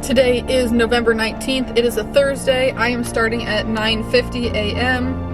Today is November 19th. It is a Thursday. I am starting at 9:50 a.m.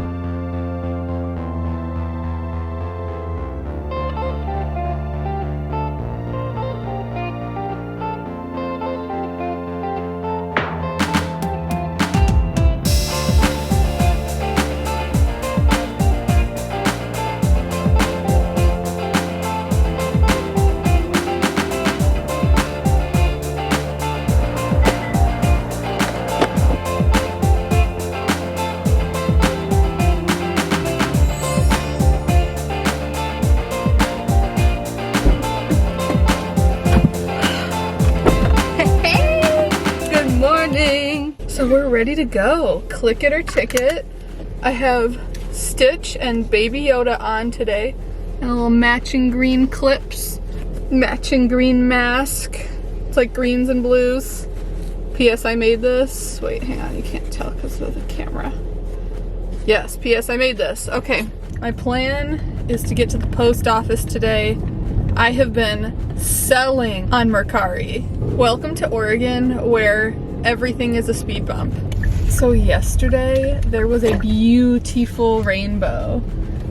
So we're ready to go. Click it or ticket. I have Stitch and Baby Yoda on today. And a little matching green clips. Matching green mask. It's like greens and blues. P.S. I made this. Wait, hang on. You can't tell because of the camera. Yes, P.S. I made this. Okay. My plan is to get to the post office today. I have been selling on Mercari. Welcome to Oregon, where everything is a speed bump. So yesterday there was a beautiful rainbow,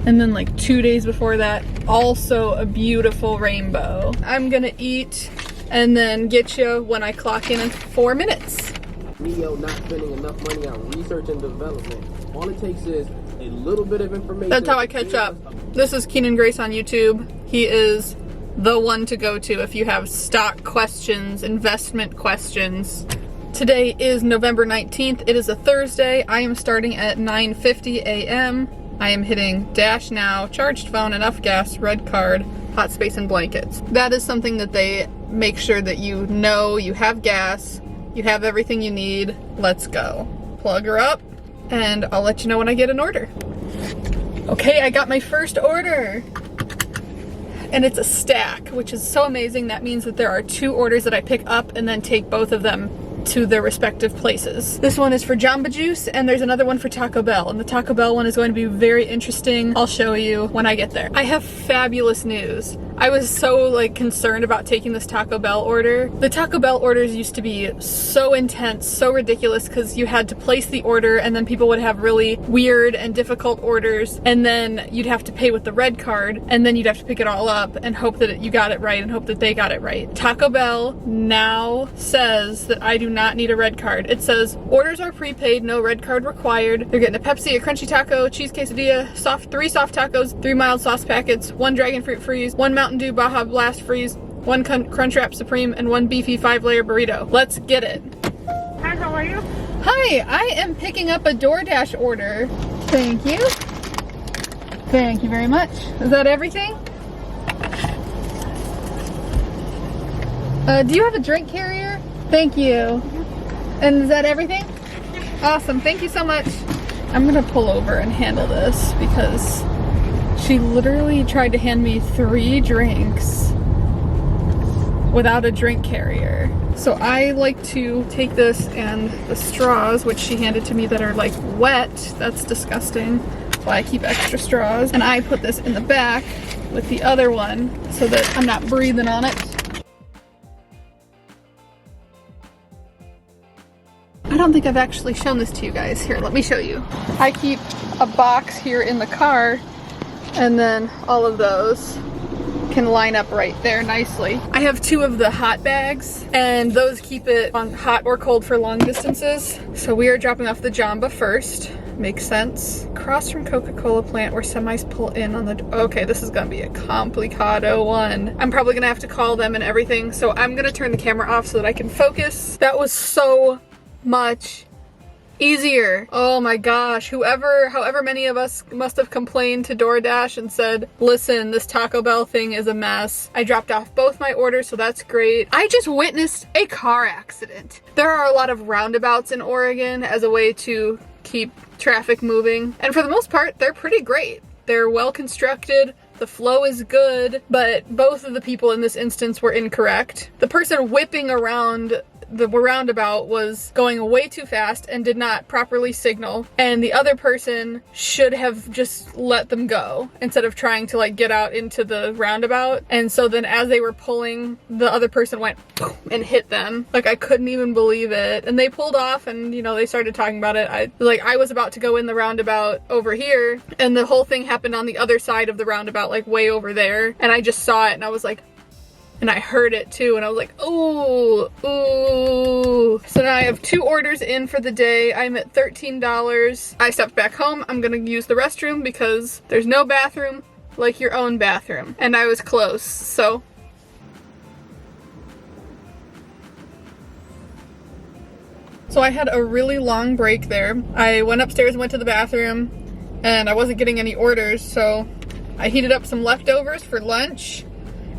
and then like 2 days before that also a beautiful rainbow. I'm gonna eat and then get you when I clock in 4 minutes. Neo not spending enough money on research and development. All it takes is a little bit of information. That's how I catch up. This is Keenan Grace on YouTube. He is the one to go to if you have stock questions, investment questions. Today is November 19th. It is a Thursday. I am starting at 9:50 a.m. I am hitting dash now, charged phone, enough gas, red card, hot space, and blankets. That is something that they make sure that you know you have gas, you have everything you need. Let's go. Plug her up, and I'll let you know when I get an order. Okay, I got my first order. And it's a stack, which is so amazing. That means that there are 2 orders that I pick up and then take both of them to their respective places. This one is for Jamba Juice, and there's another one for Taco Bell, and the Taco Bell one is going to be very interesting. I'll show you when I get there. I have fabulous news. I was so concerned about taking this Taco Bell order. The Taco Bell orders used to be so intense, so ridiculous, because you had to place the order and then people would have really weird and difficult orders, and then you'd have to pay with the red card, and then you'd have to pick it all up and hope that you got it right and hope that they got it right. Taco Bell now says that I do not need a red card. It says orders are prepaid, no red card required. They're getting a Pepsi, a crunchy taco, cheese quesadilla, 3 soft tacos, 3 mild sauce packets, 1 dragon fruit freeze, 1 Mountain Dew Baja Blast freeze, 1 Crunchwrap Supreme, and 1 beefy 5-layer burrito. Let's get it. Hi, how are you? Hi, I am picking up a DoorDash order. Thank you. Thank you very much. Is that everything? Do you have a drink carrier? Thank you. And is that everything? Awesome, thank you so much. I'm gonna pull over and handle this because she literally tried to hand me 3 drinks without a drink carrier. So I like to take this and the straws, which she handed to me that are wet. That's disgusting. So I keep extra straws. And I put this in the back with the other one so that I'm not breathing on it. I don't think I've actually shown this to you guys. Here, let me show you. I keep a box here in the car, and then all of those can line up right there nicely. I have 2 of the hot bags, and those keep it on hot or cold for long distances. So we are dropping off the Jamba first. Makes sense. Across from Coca-Cola plant where semis pull in on the... Okay, this is gonna be a complicado one. I'm probably gonna have to call them and everything, so I'm gonna turn the camera off so that I can focus. That was so much easier. Oh my gosh, however many of us must have complained to DoorDash and said, listen, this Taco Bell thing is a mess. I dropped off both my orders, so that's great. I just witnessed a car accident. There are a lot of roundabouts in Oregon as a way to keep traffic moving, and for the most part, they're pretty great. They're well constructed. The flow is good, but both of the people in this instance were incorrect. The person whipping around the roundabout was going way too fast and did not properly signal, and the other person should have just let them go instead of trying to like get out into the roundabout. And so then as they were pulling, the other person went and hit them. Like, I couldn't even believe it. And they pulled off, and you know, they started talking about it. I was about to go in the roundabout over here, and the whole thing happened on the other side of the roundabout, like way over there, and I just saw it and I was like, and I heard it too, and I was like, ooh, ooh. So now I have 2 orders in for the day. I'm at $13. I stepped back home. I'm gonna use the restroom because there's no bathroom like your own bathroom, and I was close, so. So I had a really long break there. I went upstairs and went to the bathroom, and I wasn't getting any orders, so I heated up some leftovers for lunch,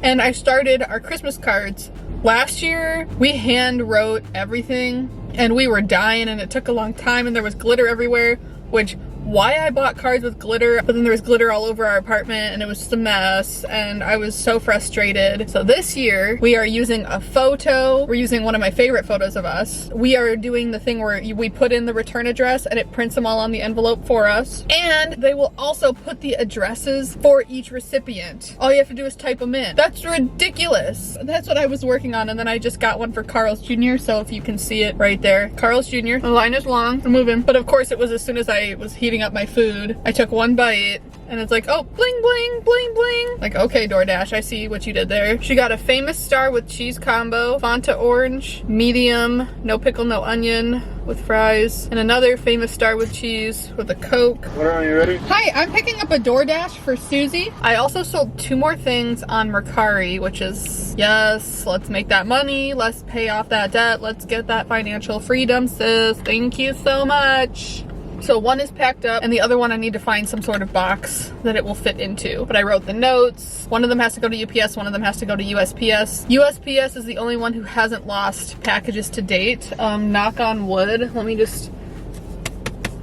and I started our Christmas cards. Last year, we hand wrote everything, and we were dying, and it took a long time, and there was glitter everywhere, which, why I bought cards with glitter, but then there was glitter all over our apartment, and it was just a mess, and I was so frustrated. So this year, we are using a photo. We're using one of my favorite photos of us. We are doing the thing where we put in the return address, and it prints them all on the envelope for us. And they will also put the addresses for each recipient. All you have to do is type them in. That's ridiculous. That's what I was working on, and then I just got one for Carl's Jr., so if you can see it right there. Carl's Jr. The line is long. I'm moving. But of course, it was as soon as I was heating up my food. I took one bite, and it's like, oh, bling, bling, bling, bling. Like, okay, DoorDash, I see what you did there. She got a famous star with cheese combo, Fanta orange, medium, no pickle, no onion, with fries, and another famous star with cheese with a Coke. What are you ready? Hi, I'm picking up a DoorDash for Susie. I also sold 2 more things on Mercari, which is, yes, let's make that money. Let's pay off that debt. Let's get that financial freedom, sis. Thank you so much. So one is packed up, and the other one I need to find some sort of box that it will fit into. But I wrote the notes. One of them has to go to UPS, one of them has to go to USPS. USPS is the only one who hasn't lost packages to date. Knock on wood. Let me just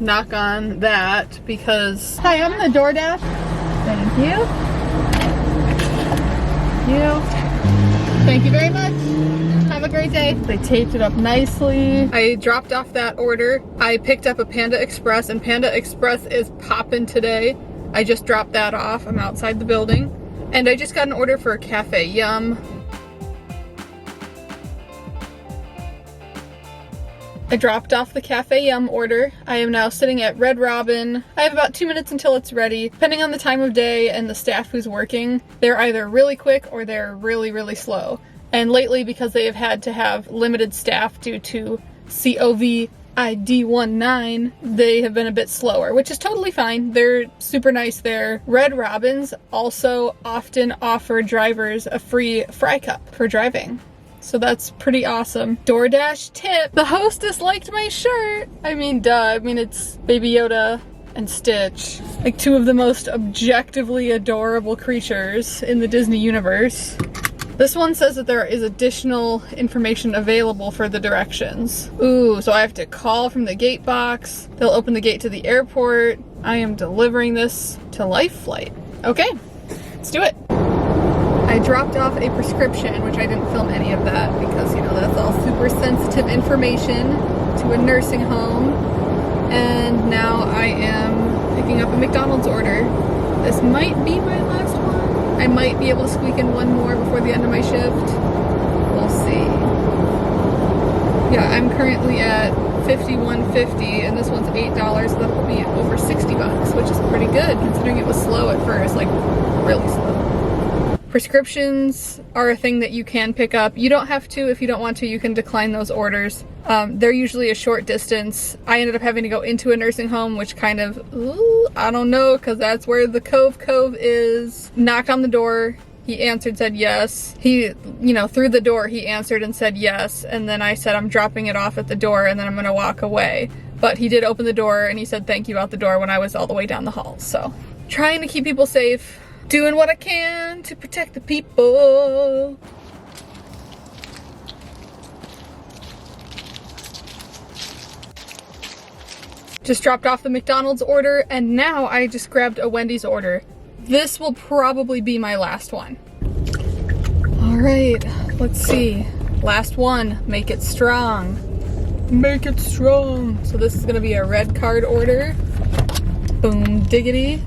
knock on that because... Hi, I'm the DoorDash. Thank you. Thank you very much. Have a great day. They taped it up nicely. I dropped off that order. I picked up a Panda Express, and Panda Express is popping today. I just dropped that off. I'm outside the building. And I just got an order for a Cafe Yum. I dropped off the Cafe Yum order. I am now sitting at Red Robin. I have about 2 minutes until it's ready. Depending on the time of day and the staff who's working, they're either really quick or they're really, really slow. And lately, because they have had to have limited staff due to COVID-19, they have been a bit slower, which is totally fine. They're super nice there. Red Robins also often offer drivers a free fry cup for driving. So that's pretty awesome. DoorDash tip. The hostess liked my shirt. I mean, duh. I mean, it's Baby Yoda and Stitch. Like 2 of the most objectively adorable creatures in the Disney universe. This one says that there is additional information available for the directions. Ooh, so I have to call from the gate box. They'll open the gate to the airport. I am delivering this to Life Flight. Okay, let's do it. I dropped off a prescription, which I didn't film any of that because, you know, that's all super sensitive information to a nursing home. And now I am picking up a McDonald's order. This might be my last one. I might be able to squeak in one more before the end of my shift. We'll see. Yeah, I'm currently at $51.50, and this one's $8, so that'll put me at over $60, which is pretty good considering it was slow at first, like really slow. Prescriptions are a thing that you can pick up. You don't have to. If you don't want to, you can decline those orders. They're usually a short distance. I ended up having to go into a nursing home, which kind of, I don't know, because that's where the Cove is. Knocked on the door. He answered, said yes. He, you know, through the door, he answered and said yes. And then I said, I'm dropping it off at the door and then I'm going to walk away. But he did open the door and he said thank you out the door when I was all the way down the hall. So trying to keep people safe. Doing what I can to protect the people. Just dropped off the McDonald's order, and now I just grabbed a Wendy's order. This will probably be my last one. All right, let's see. Last one, make it strong. Make it strong. So this is gonna be a red card order. Boom diggity.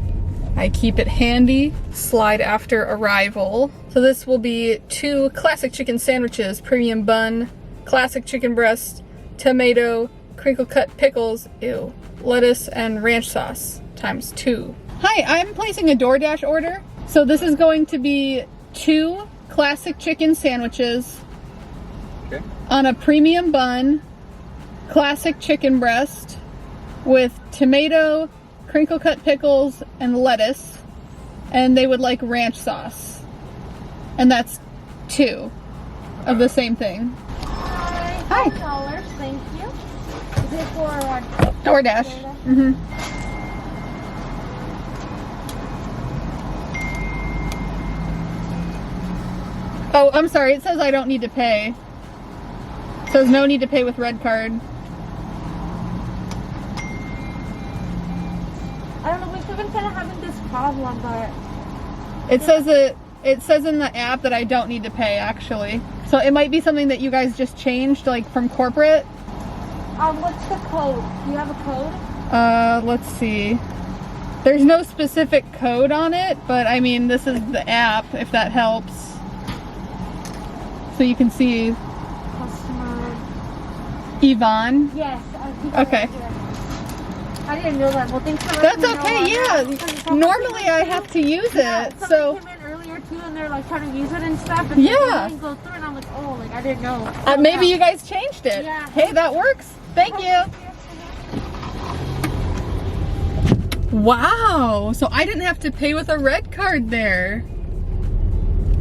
I keep it handy. Slide after arrival. So this will be 2 classic chicken sandwiches, premium bun, classic chicken breast, tomato, crinkle cut pickles, ew, lettuce, and ranch sauce times 2. Hi, I'm placing a DoorDash order. So this is going to be 2 classic chicken sandwiches on a premium bun, classic chicken breast with tomato, crinkle cut pickles, and lettuce, and they would like ranch sauce. And that's 2 of the same thing. Hi. $5, thank you. Is it for DoorDash? Mm-hmm. Oh, I'm sorry, it says I don't need to pay. It says no need to pay with red card. I don't know, we've been kind of having this problem, but It says in the app that I don't need to pay, actually. So it might be something that you guys just changed, like from corporate. what's the code? Do you have a code? Let's see. There's no specific code on it, but I mean, this is the app, if that helps. So you can see Customer. Yvonne. Yes. Okay. I didn't know that. Well, thanks for That's letting me okay, know yeah. on that, because someone Normally came in I too. have to use Yeah, it, somebody so. came in earlier too, and they're like trying to use it and stuff, and Yeah. it didn't go through, and I'm like, oh, like I didn't know. Maybe you guys changed it. Yeah. Hey, that works. Thank you. Wow, so I didn't have to pay with a red card there.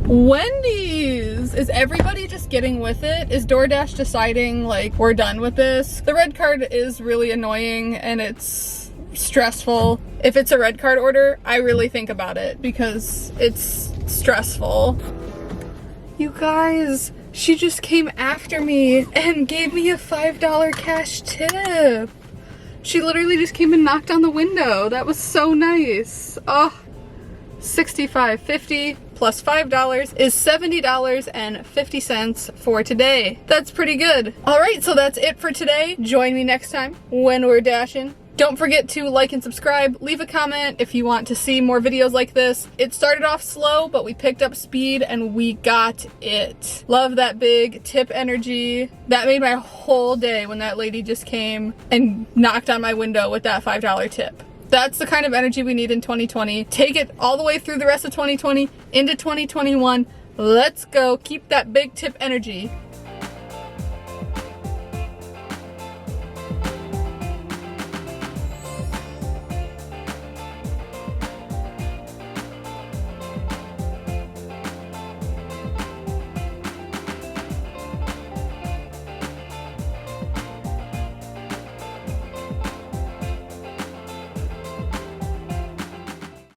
Wendy's! Is everybody just getting with it? Is DoorDash deciding like we're done with this? The red card is really annoying and it's stressful. If it's a red card order, I really think about it because it's stressful. You guys, she just came after me and gave me a $5 cash tip. She literally just came and knocked on the window. That was so nice. Oh, $65.50 plus $5 is $70.50 for today. That's pretty good. All right, so that's it for today. Join me next time when we're dashing. Don't forget to like and subscribe. Leave a comment if you want to see more videos like this. It started off slow, but we picked up speed and we got it. Love that big tip energy. That made my whole day when that lady just came and knocked on my window with that $5 tip. That's the kind of energy we need in 2020. Take it all the way through the rest of 2020 into 2021. Let's go. Keep that big tip energy.